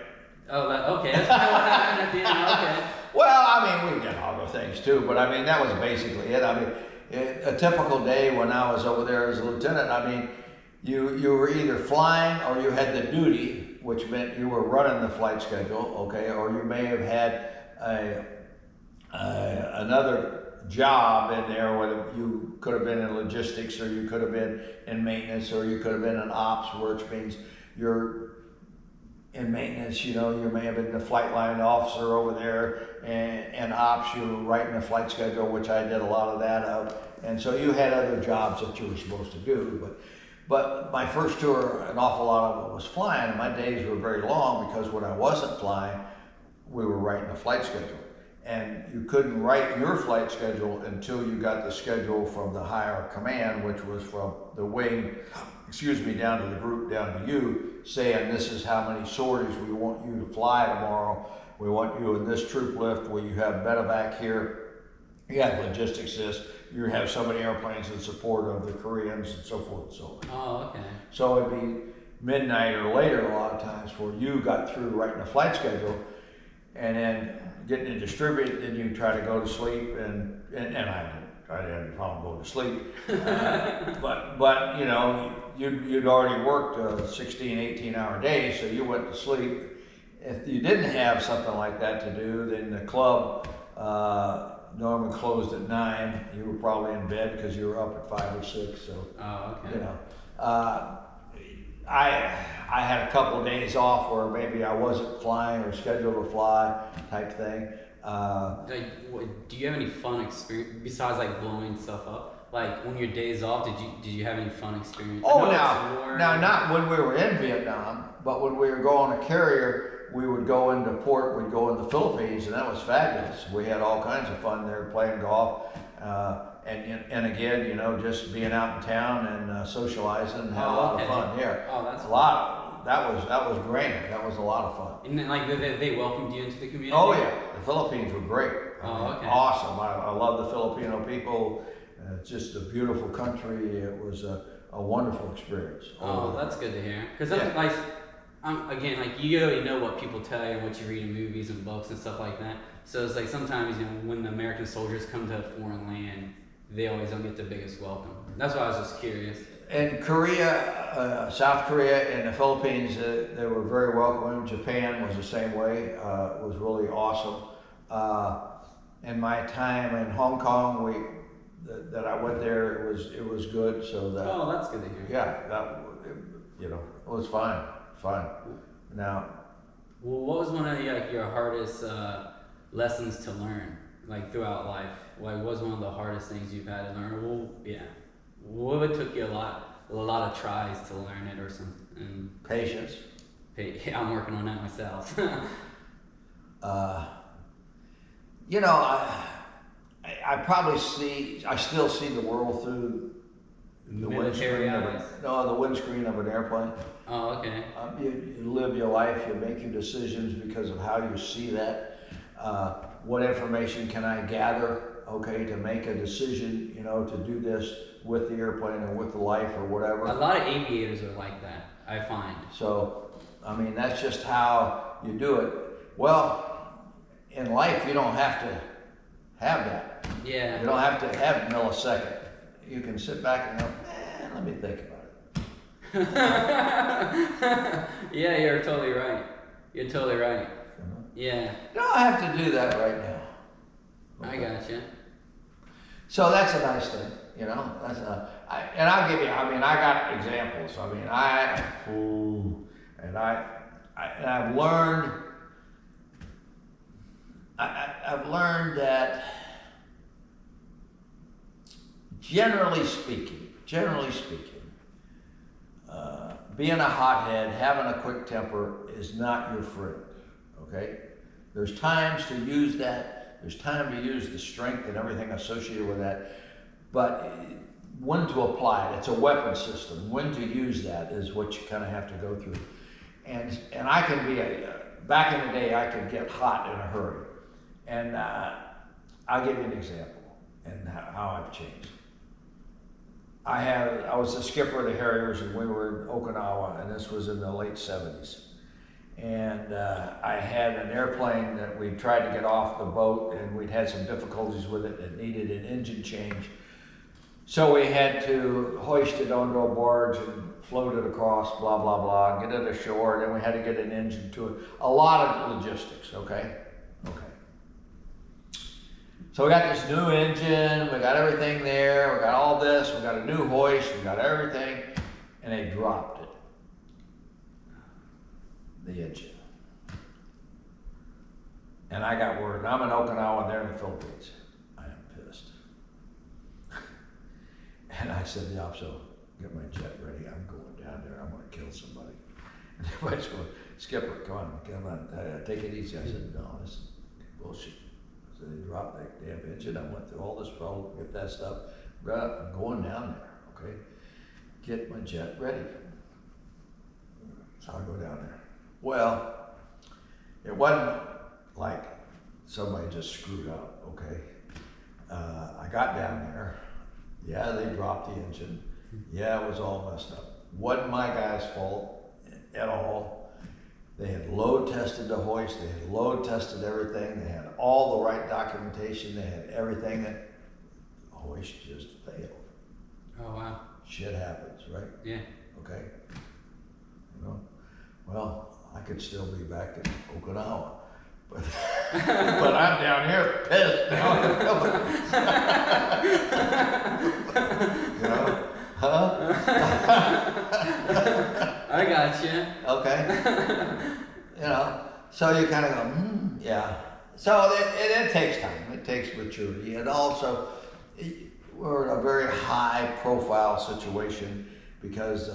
Oh, okay. That's kind of what happened at the end. Okay. Well, we did other things too, but that was basically it. A typical day when I was over there as a lieutenant, you were either flying or you had the duty, which meant you were running the flight schedule, okay, or you may have had another job in there, whether you could have been in logistics, or you could have been in maintenance, or you could have been in ops, which means you're in maintenance, you may have been the flight line officer over there, and ops, you were writing the flight schedule, which I did a lot of that of, and so you had other jobs that you were supposed to do, but my first tour, an awful lot of it was flying, and my days were very long, because when I wasn't flying, we were writing the flight schedule. And you couldn't write your flight schedule until you got the schedule from the higher command, which was from the wing, down to the group, down to you, saying this is how many sorties we want you to fly tomorrow. We want you in this troop lift where you have medevac here, you have logistics this, you have so many airplanes in support of the Koreans and so forth and so on. Oh, okay. So it'd be midnight or later a lot of times where you got through writing a flight schedule, and then getting it distributed, then you try to go to sleep, and I didn't have any problem going to sleep. But you'd already worked 16, 18-hour days, so you went to sleep. If you didn't have something like that to do, then the club normally closed at 9. You were probably in bed because you were up at 5 or 6. So, I had a couple of days off where maybe I wasn't flying or scheduled to fly type thing. Do you have any fun experience besides like blowing stuff up? Like when your days off, did you have any fun experience? Oh, now not when we were in Vietnam, but when we would go on a carrier, we would go into port, we'd go in the Philippines, and that was fabulous. We had all kinds of fun there playing golf. And again, just being out in town and socializing and had a lot of fun. Yeah. Oh, that's a lot. That was grand. That was a lot of fun. And then, like, they welcomed you into the community? Oh yeah, the Philippines were great. Oh, okay. Awesome. I love the Filipino people. It's just a beautiful country. It was a wonderful experience. Oh, that's good to hear. Because like, again, like you already know what people tell you and what you read in movies and books and stuff like that. So it's like sometimes, you know, when the American soldiers come to a foreign land, they always don't get the biggest welcome. That's why I was just curious. In Korea, South Korea and the Philippines, they were very welcoming. Japan was the same way. It was really awesome. In my time in Hong Kong, that I went there, it was good. So that, oh, that's good to hear. Yeah, it was fine. Now, well, what was one of your hardest lessons to learn, like throughout life? Like, what was one of the hardest things you've had to learn? Well, yeah. What it took you a lot of tries to learn it or something? Patience. Yeah, I'm working on that myself. You know, I still see the world through the windscreen of an airplane. Oh, okay. You live your life, you make your decisions because of how you see that. What information can I gather, okay, to make a decision, you know, to do this with the airplane or with the life or whatever. A lot of aviators are like that, I find. So, I mean, that's just how you do it. Well, in life, you don't have to have that. Yeah. You don't have to have millisecond. You can sit back and go, let me think about it. Yeah, you're totally right. You're totally right. Yeah. You don't have to do that right now. Okay. I gotcha. So that's a nice thing, you know. And I'll give you. I mean, I got examples. I mean, I've learned. I've learned that generally speaking, being a hothead, having a quick temper is not your friend. Okay, there's times to use that. There's time to use the strength and everything associated with that. But when to apply it, it's a weapon system. When to use that is what you kind of have to go through. And I can be back in the day, I could get hot in a hurry. And I'll give you an example and how I've changed. I was the skipper of the Harriers, and we were in Okinawa, and this was in the late 70s. And I had an airplane that we tried to get off the boat, and we'd had some difficulties with it. It needed an engine change. So we had to hoist it onto a barge and float it across, blah, blah, blah, get it ashore. Then we had to get an engine to it. A lot of logistics, okay? So we got this new engine, we got everything there, we got all this, we got a new hoist, we got everything, and they dropped it. The engine. And I got word, I'm in Okinawa, they're in the Philippines. I am pissed. And I said to the officer, get my jet ready, I'm going down there, I'm going to kill somebody. And everybody's going, Skipper, come on, take it easy. I said, no, this is bullshit. So they dropped that damn engine. I went through all this trouble to get that stuff. I'm going down there, okay? Get my jet ready. So I go down there. Well, it wasn't like somebody just screwed up, okay? I got down there. Yeah, they dropped the engine. Yeah, it was all messed up. Wasn't my guy's fault at all. They had load tested the hoist, they had load tested everything, they had all the right documentation, they had everything. That the hoist just failed. Oh, wow. Shit happens, right? Yeah. Okay. You know, well, I could still be back in Okinawa, but but I'm down here pissed down in the Philippines. You know? Huh? I got you. Okay. You know, so you kind of go, yeah. So it takes time. It takes maturity. And also, we're in a very high profile situation because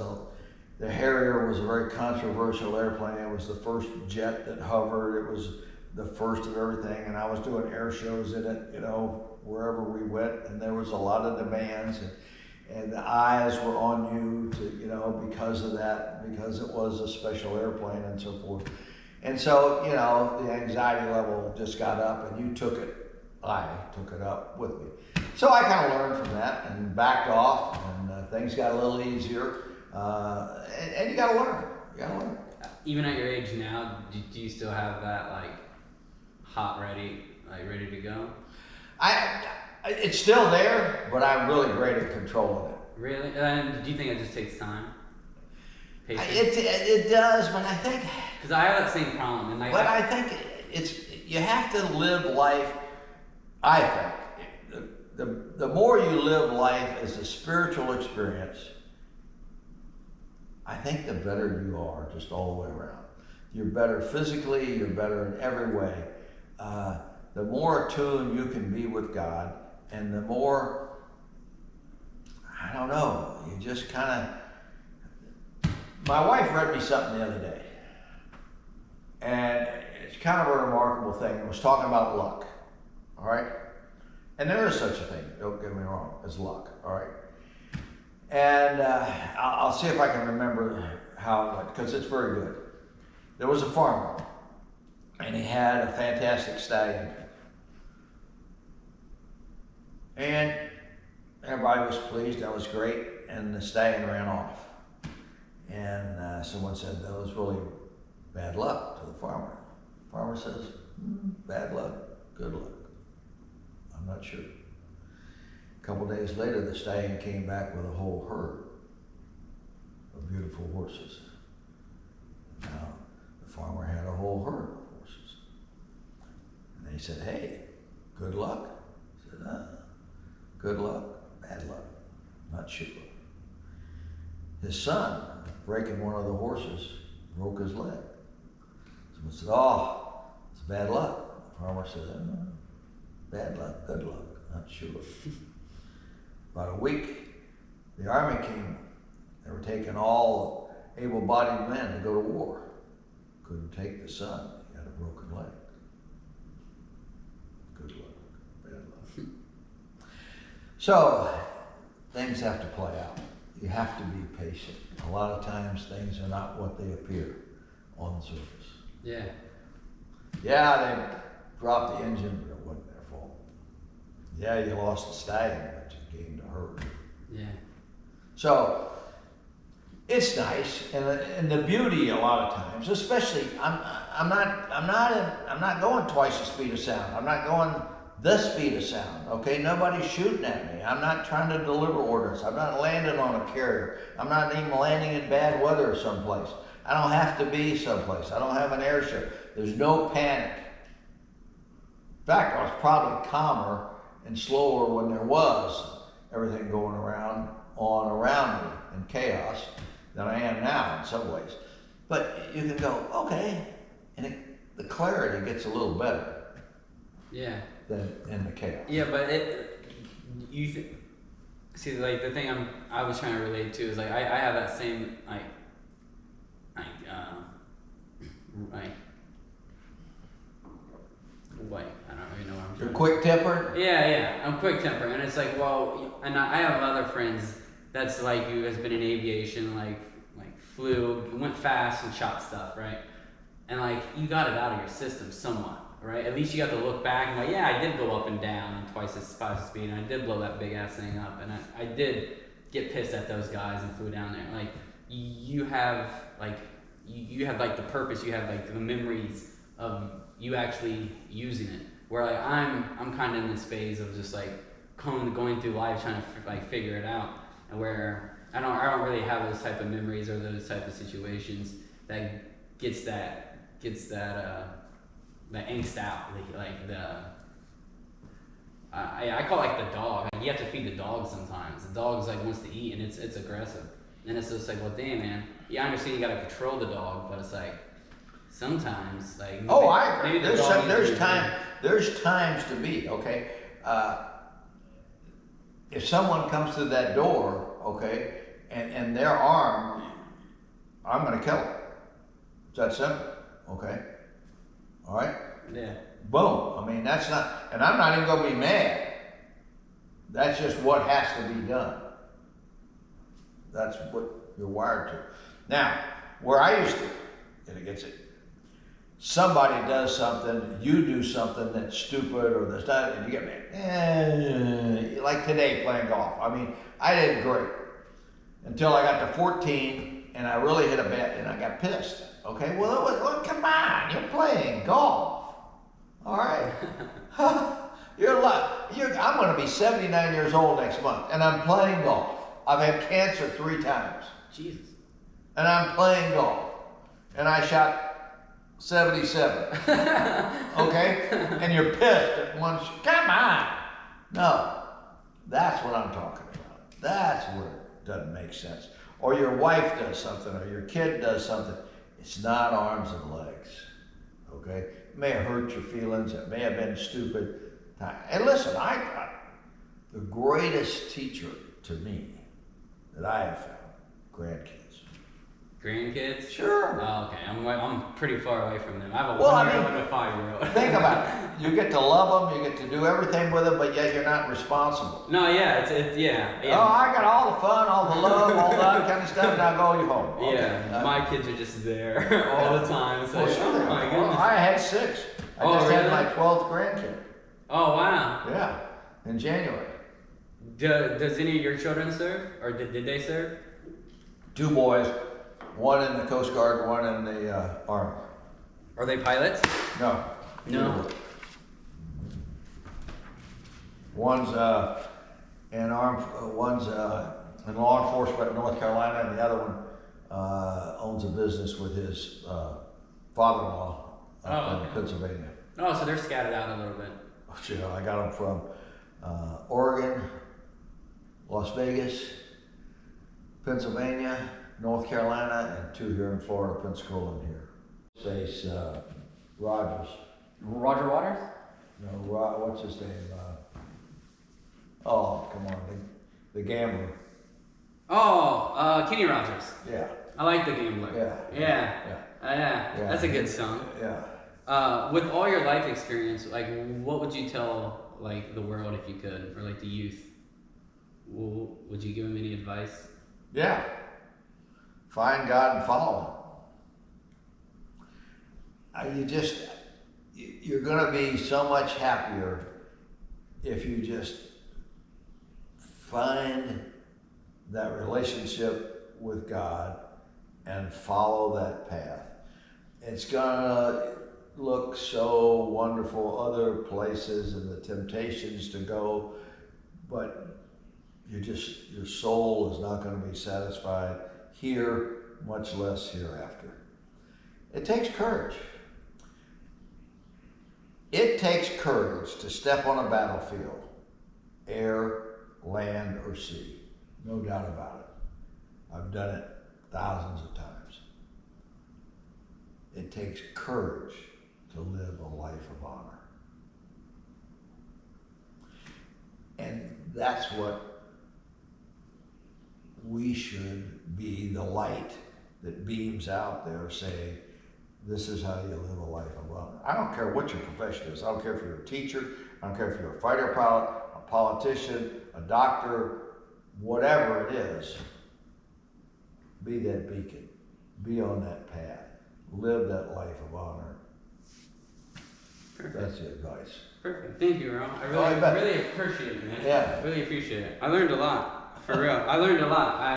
the Harrier was a very controversial airplane. It was the first jet that hovered. It was the first of everything. And I was doing air shows in it, you know, wherever we went. And there was a lot of demands. And the eyes were on you to, you know, because of that, because it was a special airplane and so forth. And so, you know, the anxiety level just got up and you took it I took it up with me. So I kind of learned from that and backed off, and things got a little easier. And you got to learn. You got to learn. Even at your age now, do you still have that like hot ready, like ready to go? It's still there, but I'm really great at controlling it. Really? And do you think it just takes time? It does, but I think. Because I have that same problem, and but I think you have to live life. I think the more you live life as a spiritual experience, I think the better you are, just all the way around. You're better physically. You're better in every way. The more attuned you can be with God, and the more, I don't know, you just kind of. My wife read me something the other day, and it's kind of a remarkable thing. It was talking about luck, all right? And there is such a thing, don't get me wrong, as luck, all right? And I'll see if I can remember how it went, because it's very good. There was a farmer, and he had a fantastic stallion. And everybody was pleased, that was great, and the stallion ran off. And someone said that was really bad luck to the farmer. The farmer says, bad luck, good luck. I'm not sure. A couple days later, the stallion came back with a whole herd of beautiful horses. Now, the farmer had a whole herd of horses. And they said, hey, good luck? He said, good luck, bad luck, not sure. His son, breaking one of the horses, broke his leg. Someone said, oh, it's bad luck. The farmer said, bad luck, good luck, not sure. About a week, the army came. They were taking all able-bodied men to go to war. Couldn't take the son, he had a broken leg. Good luck, bad luck. So, things have to play out. You have to be patient. A lot of times things are not what they appear on the surface. Yeah. Yeah, they dropped the engine, but it wasn't their fault. Yeah, you lost the stallion, but you gained a herd. Yeah. So it's nice, and the beauty a lot of times, especially I'm not going twice the speed of sound. I'm not going the speed of sound, okay? Nobody's shooting at me. I'm not trying to deliver orders. I'm not landing on a carrier. I'm not even landing in bad weather someplace. I don't have to be someplace. I don't have an airship. There's no panic. In fact, I was probably calmer and slower when there was everything going around me in chaos than I am now in some ways. But you can go, okay, and the clarity gets a little better. Yeah. Than in the chaos. Yeah, but see, like the thing I was trying to relate to is like I have that same like I don't really know what I'm You're quick tempered? Yeah, I'm quick tempered, and it's like, well, and I have other friends that's like you, has been in aviation, like flew, went fast and shot stuff, right? And like you got it out of your system somewhat. Right? At least you got to look back and like, yeah, I did go up and down and twice as fast as speed, and I did blow that big ass thing up, and I did get pissed at those guys and flew down there. Like you have like the purpose, you have like the memories of you actually using it. Where like I'm kind of in this phase of just like going through life trying to like figure it out, and where I don't really have those type of memories or those type of situations that gets that the angst out, like I call it like the dog. Like you have to feed the dog sometimes. The dog's like wants to eat and it's aggressive. And it's just like, well, damn, man. Yeah, I understand you gotta control the dog, but it's like sometimes like. Oh, I agree. There's times to be okay. If someone comes through that door, okay, and they're armed, I'm gonna kill them. It's that simple, okay. All right? Yeah. Boom. I mean, that's not, and I'm not even going to be mad. That's just what has to be done. That's what you're wired to. Now, where I used to, and it gets it, somebody does something, you do something that's stupid or that's not, and you get like today playing golf. I mean, I did great until I got to 14 and I really hit a bet and I got pissed. Okay, well, come on, you're playing golf. All right. I'm going to be 79 years old next month and I'm playing golf. I've had cancer 3 times. Jesus. And I'm playing golf. And I shot 77. Okay? And you're pissed at one come on. No. That's what I'm talking about. That's where it doesn't make sense. Or your wife does something, or your kid does something. It's not arms and legs. Okay? It may have hurt your feelings. It may have been stupid. And listen, the greatest teacher to me that I have found, grandkids. Grandkids? Sure. Oh, okay. I'm pretty far away from them. I have a 1-year-old and a 5-year-old. Think about it. You get to love them, you get to do everything with them, but yet you're not responsible. No, yeah, it's yeah. Oh, I got all the fun, all the love, all that kind of stuff. Now go you home. Okay. Yeah, my kids are just there all the time. So, well, sure they my are. goodness. Well, I had 6. I just had my 12th grandkid. Oh, wow. Yeah, in January. Does any of your children serve, or did they serve? 2 boys. 1 in the Coast Guard, 1 in the Army. Are they pilots? No. No. One's in law enforcement in North Carolina, and the other one owns a business with his father-in-law up in Pennsylvania. Oh, so they're scattered out a little bit. You know, I got them from Oregon, Las Vegas, Pennsylvania, North Carolina, and 2 here in Florida, Pensacola and here. Face Rogers. Roger Waters? No, what's his name? Oh, come on, the gambler. Oh, Kenny Rogers. Yeah. I like The Gambler. Yeah. Yeah. That's a good song. Yeah. With all your life experience, like, what would you tell, like, the world if you could, or like the youth? Would you give them any advice? Yeah. Find God and follow Him. You're going to be so much happier if you just find that relationship with God and follow that path. It's going to look so wonderful other places and the temptations to go, but your soul is not going to be satisfied here, much less hereafter. It takes courage. It takes courage to step on a battlefield, air, land, or sea. No doubt about it. I've done it thousands of times. It takes courage to live a life of honor. And that's what we should be, the light that beams out there saying, this is how you live a life of honor. I don't care what your profession is. I don't care if you're a teacher. I don't care if you're a fighter pilot, a politician, a doctor, whatever it is. Be that beacon. Be on that path. Live that life of honor. Perfect. That's the advice. Perfect. Thank you, Earl. I really appreciate it, man. Yeah. Really appreciate it. I learned a lot. For real. I learned a lot.